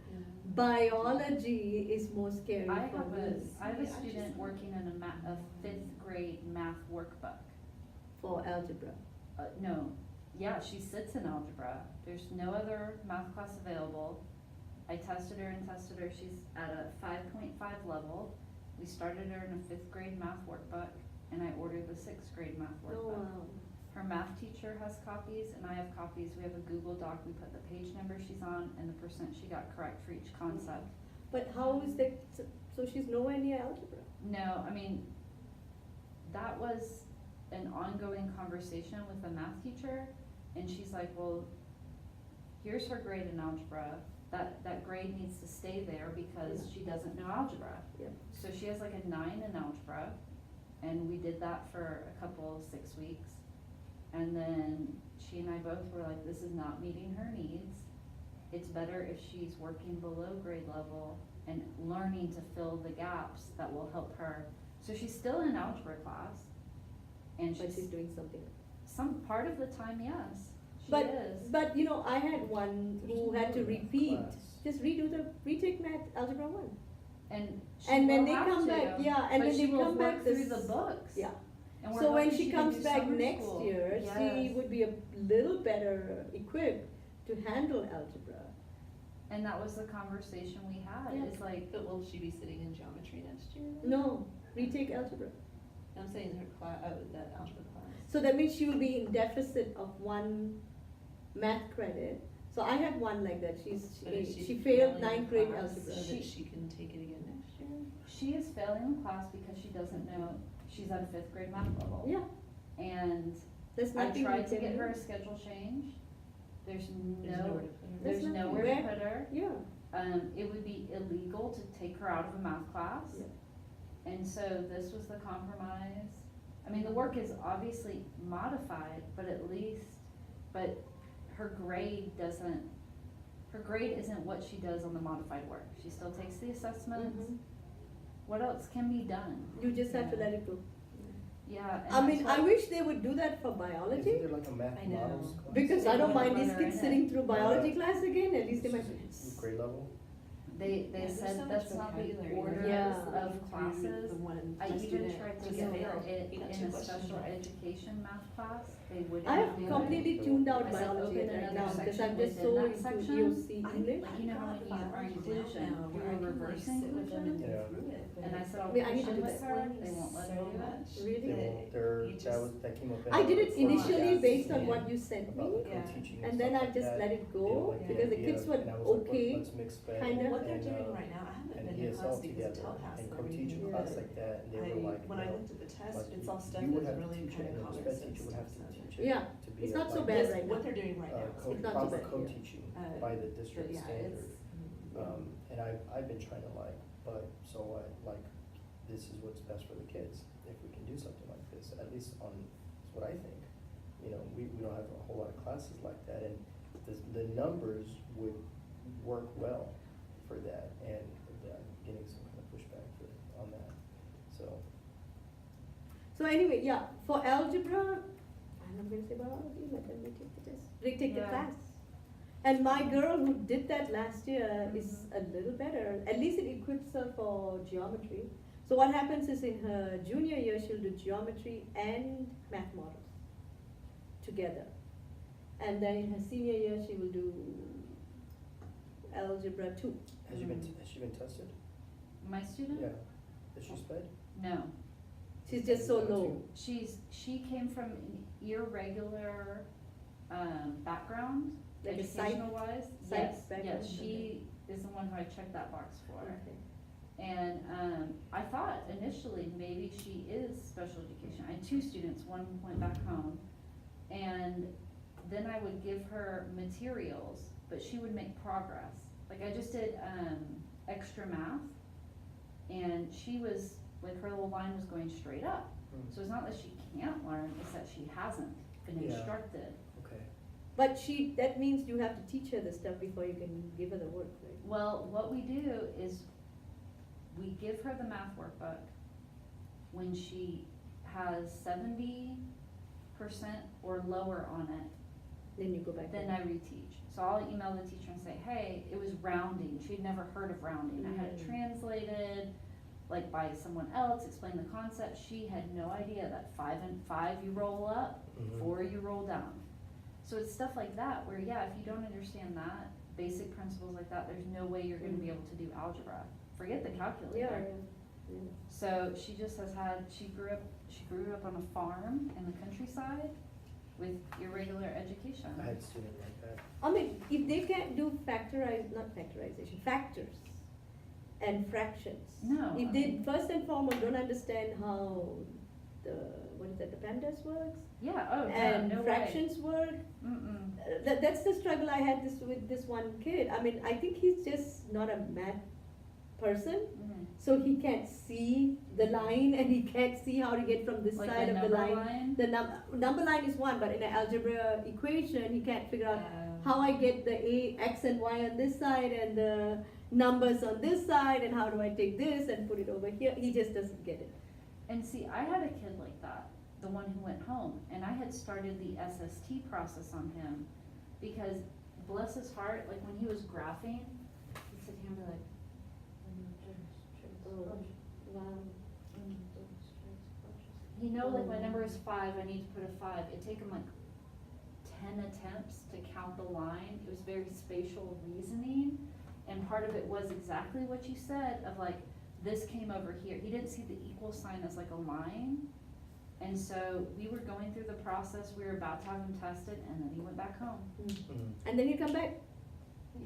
Biology is more scary I for have me a student working in a fifth grade math workbook. for algebra. No, yeah, she sits in algebra. There's no other math class available. I tested her and tested her. She's at a 5.5 level. We started her in a fifth grade math workbook, and I ordered the sixth grade math Oh, workbook. wow. Her math teacher has copies, and I have copies. We have a Google Doc. We put the page number she's on and the percent she got correct for each concept. But how is that, so she's nowhere near algebra? No, I mean, that was an ongoing conversation with the math teacher, and she's like, well, here's her grade in algebra. That grade needs to stay there because she doesn't know algebra. Yeah. So she has like a 9 in algebra, and we did that for a couple, 6 weeks. And then she and I both were like, this is not meeting her needs. It's better if she's working below grade level and learning to fill the gaps that will help her. So she's still in algebra class, and But she's she's, doing something. some part of the time, yes, she But, is. but you know, I had one who had to repeat, Class. just retake math, algebra 1. And she And when will they have come to, back, yeah, and but when she they will come work back through this, the books. yeah. And we're So when hoping she can comes do back summer next school. year, she Yes. would be a little better equipped to handle algebra. And that was the conversation we had, Yeah. is like, But will she be sitting in geometry next year? No, retake algebra. I'm saying her class, that algebra class. So that means she will be in deficit of 1 math credit. So I had one like that, But is she failed failing the 9th grade class algebra. So that she can take it again next year? she is failing the class because she doesn't know, she's at a 5th grade math level. Yeah, And there's I nothing we tried to can get her a do. schedule change, there's There's no, nowhere to put her. there's There's nowhere nothing. to put her. Yeah, It would be illegal to take her out of a math class. Yeah. And so this was the compromise. I mean, the work is obviously modified, but at least, but her grade isn't what she does on the modified work. She still takes the assessments. Mhm. What else can be done? You just have to let it go. Yeah. and I mean, that's I what- wish they would do that for biology, Isn't there like a math I know. models class? because I don't mind these Whatever kids in it. sitting through biology class again, at least they might. Grade level? They Yeah, there's said so much that's not the vocabulary. order Yeah. of Through classes. the one I my even student tried to just get her failed. in He got a 2 questions special right. education math class, they wouldn't I have do it. completely tuned out I said, biology open right another now, because section I'm just within so that into section. EOC English. Like, you know how when you are inclusion, now you where were I can, like, reversing sit with them and inclusion? go Yeah. through it, but And I said, I'll Wait, I need to push do with that. her, they won't let so her do it. much. Really? They won't, they're, You that came up in. I did it our initially forecast, based on yeah. what you sent about me, the Yeah. co-teaching and stuff then I like just that. let it They don't go, like the because the idea kids of- were and I was like, okay. Let's mix sped Kinda. What they're and, doing right now, I haven't and been in class ESL because together, of telepass and and co-teach a everything. class like that, and they were like, When you I know, looked at the test, like, it's all stuff you would that's have to really teach it, kind and of the common sped sense teacher would have to stuff. teach it. Yeah, to be it's a, not so like, bad This- right What now. they're doing right now. is It's not so proper bad, yeah. co-teaching Uh, by the But district yeah, standard. it's, And I've been trying to this is what's best for the kids, if we can do something like this, at least on, that's what I think. You know, we don't have a whole lot of classes like that, and the numbers would work well for that, and I'm getting some kind of pushback on that, so. So anyway, yeah, for algebra, I'm not gonna say biology, let them retake the test, retake the Yeah. class. And my girl who did that last year is a little better, at least it equips her for geometry. So what happens is in her junior year, she'll do geometry and math models together. And then in her senior year, she will do algebra 2. Has she been tested? My student? Yeah. Is she sped? No. She's just so low. She came from an irregular, background, Like a psych- educational wise. psych Yes, background? yes, she is the one who I checked that box for. Okay. And, I thought initially maybe she is special education. I had 2 students, one went back home. And then I would give her materials, but she would make progress. Like I just did, extra math, and she was, like her little line was going straight up. So it's not that she can't learn, it's that she hasn't been Yeah. instructed. Okay. But that means you have to teach her the stuff before you can give her the work, right? Well, what we do is we give her the math workbook when she has 70% or lower on it, Then you go back. then I reteach. So I'll email the teacher and say, hey, it was rounding, she'd never heard of rounding. I had it translated, like by someone else, explain the concept, she had no idea that 5 and 5 you roll up, Mhm. 4 you roll down. So it's stuff like that where, yeah, if you don't understand that, basic principles like that, there's no way you're gonna be able to do algebra. Forget the Yeah, calculator. yeah. So she just has had, she grew up on a farm in the countryside with irregular education. I had a student like that. I mean, if they can't do factors and fractions. No, If I they mean- first and foremost don't understand how the PEMDAS works Yeah, oh, no, and no way. fractions work, Mm-mm. that's the struggle I had with this one kid. I mean, I think he's just not a math person, Mhm. so he can't see the line and he can't see how to get from this Like side the of the number line. line? The number line is one, but in an algebra equation, he can't figure out how I get the x and y on this side and the numbers on this side, and how do I take this and put it over here. He just doesn't get it. And see, I had a kid like that, the one who went home, and I had started the SST process on him, because bless his heart, like when he was graphing, he'd sit here and be like, Oh, wow. he know like my number is 5, I need to put a 5. It'd take him like 10 attempts to count the line. It was very spatial reasoning, and part of it was exactly what you said of like, this came over here. He didn't see the equal sign as like a line. And so we were going through the process, we were about to have him tested, and then he went back home. And then you come back.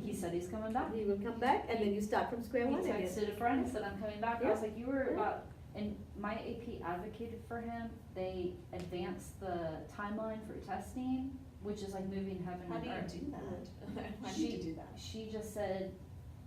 He said he's coming back. He will come back, and then you start from square He one again. texted a friend and said, I'm coming back. I was Yeah. like, you were Yeah. about, and my AP advocated for him. They advanced the timeline for testing, which is like moving heaven How and do you earth. do that? How do you do that? She just said,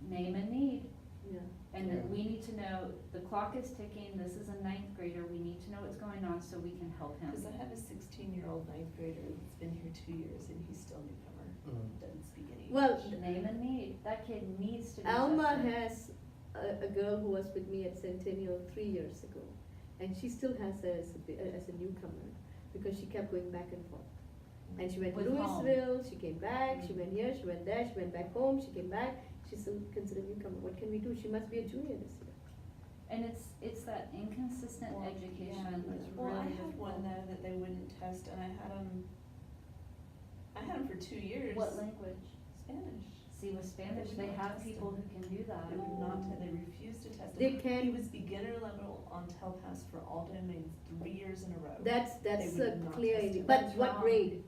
name and need. Yeah. And that Yeah. we need to know, the clock is ticking, this is a 9th grader, we need to know what's going on so we can help him. Cause I have a 16-year-old ninth grader that's been here 2 years and he's still a newcomer, doesn't speak any Well, English. Name and need, that kid needs to be Alma tested. has a girl who was with me at Centennial 3 years ago, and she still has her as a newcomer, because she kept going back and forth. And she went to With home. Louisville, she came back, she went here, she went there, she went back home, she came back, she's still considered a newcomer. What can we do? She must be a junior this year. And it's that inconsistent Well, education yeah. that's Well, I really had one difficult. though that they wouldn't test, and I had him for 2 years. What language? Spanish. See, with Spanish, They they would have not test people him. who can do that. They would not, they refused to test him. They can- He was beginner level on Telpass for all domains 3 years in a row. That's would a not clear, test him. but That's what wrong. grade?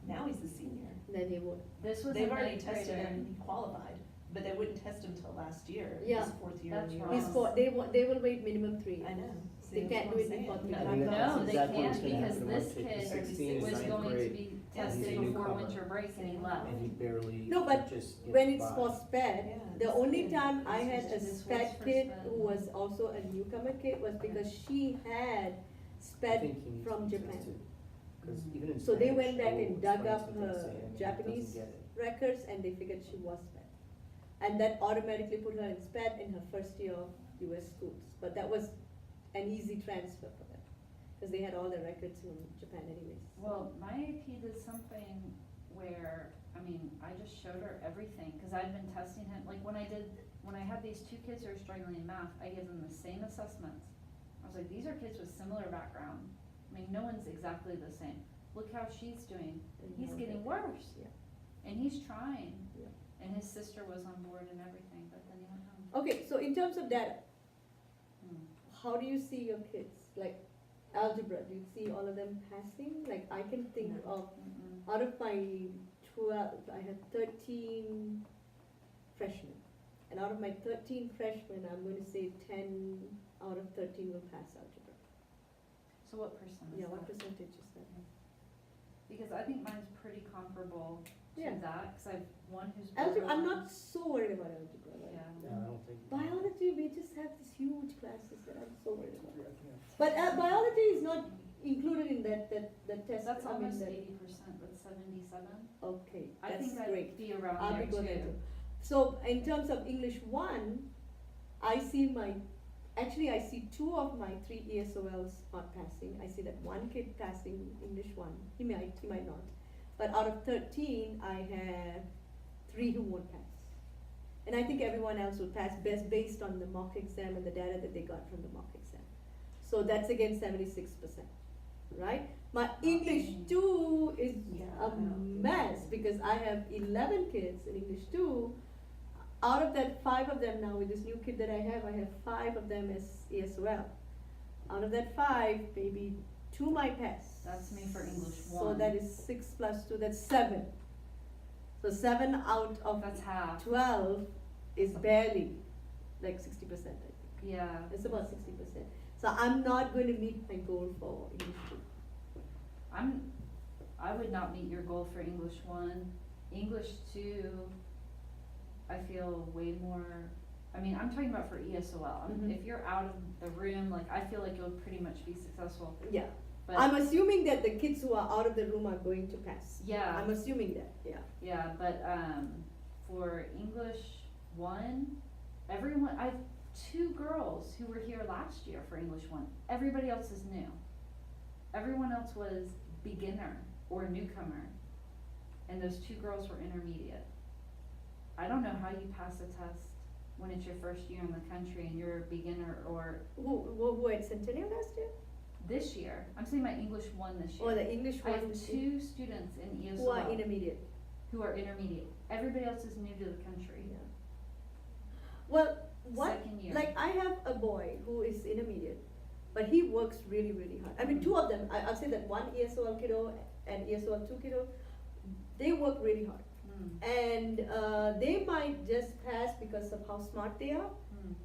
Now he's a senior. Then he would. This was a They've already 9th tested grader. him and he qualified, but they wouldn't test him till last year. Yeah. His 4th year in That's the wrong. He's US. for, they will wait minimum 3 I years. know. See, They that's can't what do I'm it saying. before No, three. I think no, that's they exactly can't, what's gonna because happen to my this kid. kid He's 16 in was ninth going to grade, be Yeah, tested he's a before newcomer. winter break and he Same. left. and he barely No, but just gets When it's by. for SPED, Yeah, the it's only good. time I This had was a just- SPED this was kid for who SPED. was also a newcomer kid was because she had I SPED think he needs from to be Japan. tested, 'cause even in So they Spanish, went back I and will dug explain up something her saying he Japanese doesn't get it. records, and they figured she was SPED. And that automatically put her in SPED in her first year of US schools. But that was an easy transfer for them, because they had all the records from Japan anyways. Well, my AP did something where, I mean, I just showed her everything, cause I'd been testing him, like when I had these 2 kids who were struggling in math, I gave them the same assessments. I was like, these are kids with similar background, I mean, no one's exactly the same. Look how she's doing, And he's now getting they- worse. Yeah. And he's trying. Yeah. And his sister was on board and everything, but then he went home. Okay, so in terms of data, Hmm. how do you see your kids? Like algebra, do you see all of them passing? Like I can think No. of, Mm-mm. out of my 12, I have 13 freshmen. And out of my 13 freshmen, I'm going to say 10 out of 13 will pass algebra. So what percent is Yeah, what that? percentage is that? Because I think mine's pretty comparable to Yeah. that, cause I've one who's. Algebra, I'm borderline. not so worried about algebra. Like, Yeah. No, I don't think. Biology, we just have these huge classes that I'm so worried about. Yeah, I think that's- But biology is not included in that test. That's I mean, almost that- 80%, that's 77. Okay, I that's think great. I'd be around I'll there be good at too. it. So in terms of English 1, I see I see 2 of my 3 ESOLs not passing. I see that 1 kid passing English 1. He might not. But out of 13, I have 3 who won't pass. And I think everyone else will pass based on the mock exam and the data that they got from the mock exam. So that's again 76%, right? My English 2 is Yeah, a I don't think mess so. because I have 11 kids in English 2. Out of that, 5 of them now with this new kid that I have 5 of them as ESOL. Out of that 5, maybe 2 might pass. That's me for English So 1. that is 6 plus 2, that's 7. So 7 out of That's half. 12 is barely like 60%, I think. Yeah. It's about 60%. So I'm not going to meet my goal for English 2. I would not meet your goal for English 1. English 2, I feel way more I mean, I'm talking about for ESOL. Mhm. If you're out of the room, like, I feel like you'll pretty much be successful. Yeah, But I'm assuming that the kids who are out of the room are going to pass. yeah, I'm assuming that, yeah. yeah, but for English 1, everyone, I have 2 girls who were here last year for English 1. Everybody else is new. Everyone else was beginner or newcomer, and those 2 girls were intermediate. I don't know how you pass a test when it's your first year in the country and you're a beginner, or Who at Centennial last year? this year. I'm saying my English 1 this year. Or the English I one? have this year? 2 students in ESOL Who are intermediate? who are intermediate. Everybody else is new to the country. Yeah. Well, what, Second year. like I have a boy who is intermediate, but he works really, really hard. I mean, 2 of them, I'll say that one ESOL kiddo and ESOL 2 kiddo, they work really hard. And they might just pass because of how smart they are,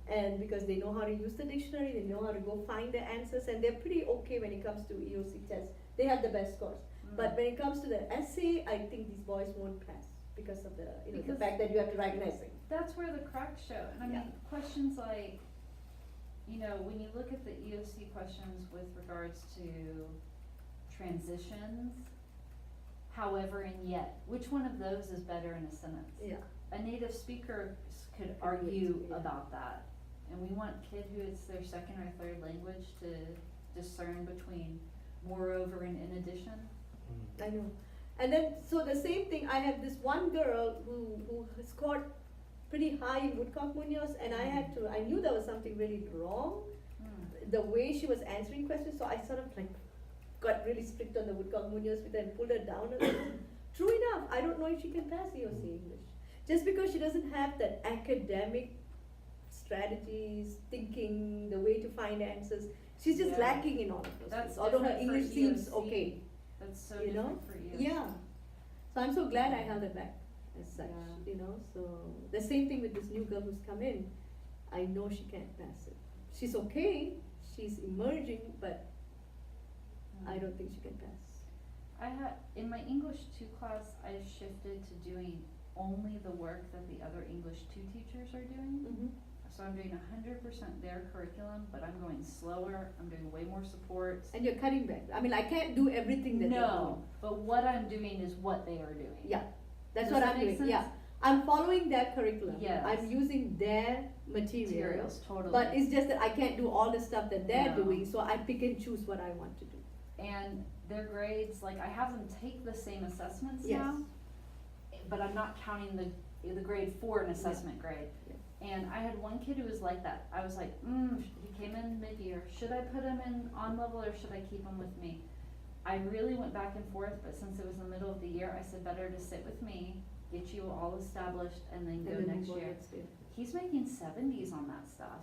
and because they know how to use the dictionary, they know how to go find the answers, and they're pretty okay when it comes to EOC tests. They have the best scores. But when it comes to the essay, I think these boys won't pass because of the, the Because- fact that you have to write an essay. That's where the cracks show. And I Yeah. mean, questions like, when you look at the EOC questions with regards to transitions, however and yet, which one of those is better in a sentence? Yeah. A native speaker could Could argue yeah. about that. And we want kid who it's their second or third language to discern between moreover and in addition. I know. And then, so the same thing, I have this one girl who scored pretty high in Woodcock Munoz, and I knew there was something really wrong, the way she was answering questions, so I sort of like got really strict on the Woodcock Munoz with her and pulled her down a little. True enough, I don't know if she can pass EOC English. Just because she doesn't have that academic strategies, thinking, the way to find answers, she's just Yeah. lacking in all of those That's things, although her different for English seems EOC. okay. That's so You know? different for EOC. Yeah. So I'm so glad I held her back as such, Yeah. so the same thing with this new girl who's come in, I know she can't pass it. She's okay, she's emerging, but I don't think she can pass. I had, in my English 2 class, I shifted to doing only the work that the other English 2 teachers are doing. Mm-hmm. So I'm doing 100% their curriculum, but I'm going slower, I'm doing way more supports. And you're cutting back. I mean, I can't do everything that they're doing. No, but what I'm doing is what they are doing. Yeah, that's Does what that I'm make doing, yeah. sense? I'm following their curriculum. Yes. I'm using their materials. Materials, totally. But it's just that I can't do all the stuff that they're No. doing, so I pick and choose what I want to do. And their grades, like I have them take the same assessments Yes. now, but I'm not counting the grade for an assessment grade. Yeah. And I had one kid who was like that. I was like, he came in mid-year. Should I put him in on level or should I keep him with me? I really went back and forth, but since it was the middle of the year, I said better to sit with me, get you all established, and then go And then next move on year. next year. He's making 70s on that stuff.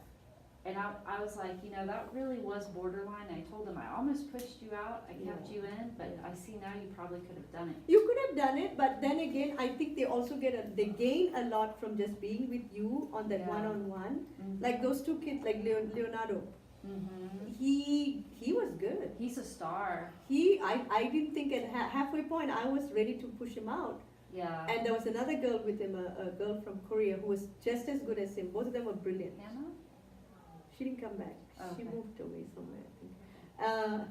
And I was like, that really was borderline. I told him, I almost pushed you out, I kept Yeah. you in, but Yeah. I see now you probably could have done it. You could have done it, but then again, I think they also they gain a lot from just being with you on that Yeah. one-on-one. Like those 2 kids, like Leonardo, Mm-hmm. he was good. He's a star. I didn't think at halfway point I was ready to push him out. Yeah. And there was another girl with him, a girl from Korea who was just as good as him. Both of them were brilliant. Hannah? She didn't come back. She Okay. moved away somewhere, I think.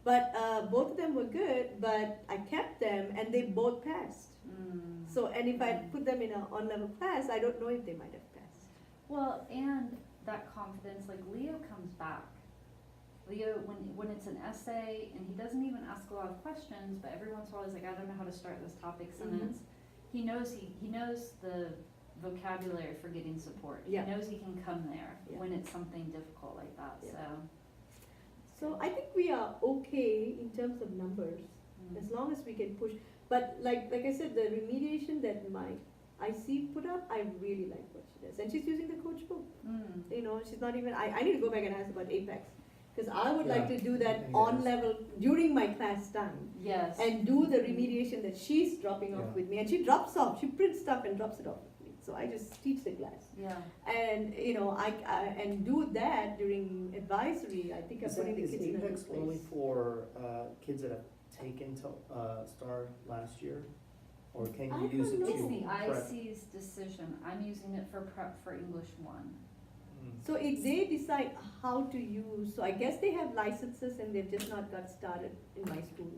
But both of them were good, but I kept them and they both passed. Mm. So, and if I put them in an on-level class, I don't know if they might have passed. Well, and that confidence, like Leo comes back. Leo, when it's an essay, and he doesn't even ask a lot of questions, but every once in a while he's like, I don't know how to start this topic sentence. He knows the vocabulary for getting support. Yeah. He knows he can come there Yeah. when it's something difficult like that. Yeah. So. So I think we are okay in terms of numbers, as long as we can push. But like I said, the remediation that my IC put up, I really like what she does. And she's using the coach book. She's not even, I need to go back and ask about Apex. Because I would like Yeah. to do that Yes. on level during my class time. Yes. And do the remediation that she's dropping off Yeah. with me. And she drops off, she prints stuff and drops it off with me. So I just teach the class. Yeah. And, and do that during advisory. I think I'm putting the Is kids in a good Apex only place. for kids that have taken STAR last year? Or can I you use it don't to It's the prep? IC's decision, I'm using it for prep for English one. So if they decide how to use, so I guess they have licenses and they've just not got started in my school.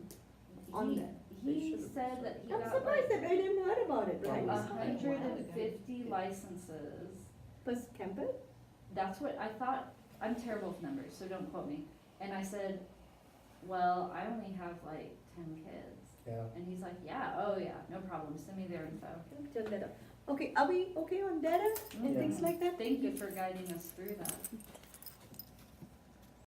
On He, that. They he should've said that he I'm got surprised like that I didn't heard about it, right? Probably. 150 licenses. Plus campus? That's what I thought. I'm terrible with numbers, so don't quote me. And I said, well, I only have like 10 kids. Yeah. And he's like, yeah, oh yeah, no problem, send me their info. Turn that up. Okay, are we okay on data and Yeah. things like that? Thank you for guiding us through that.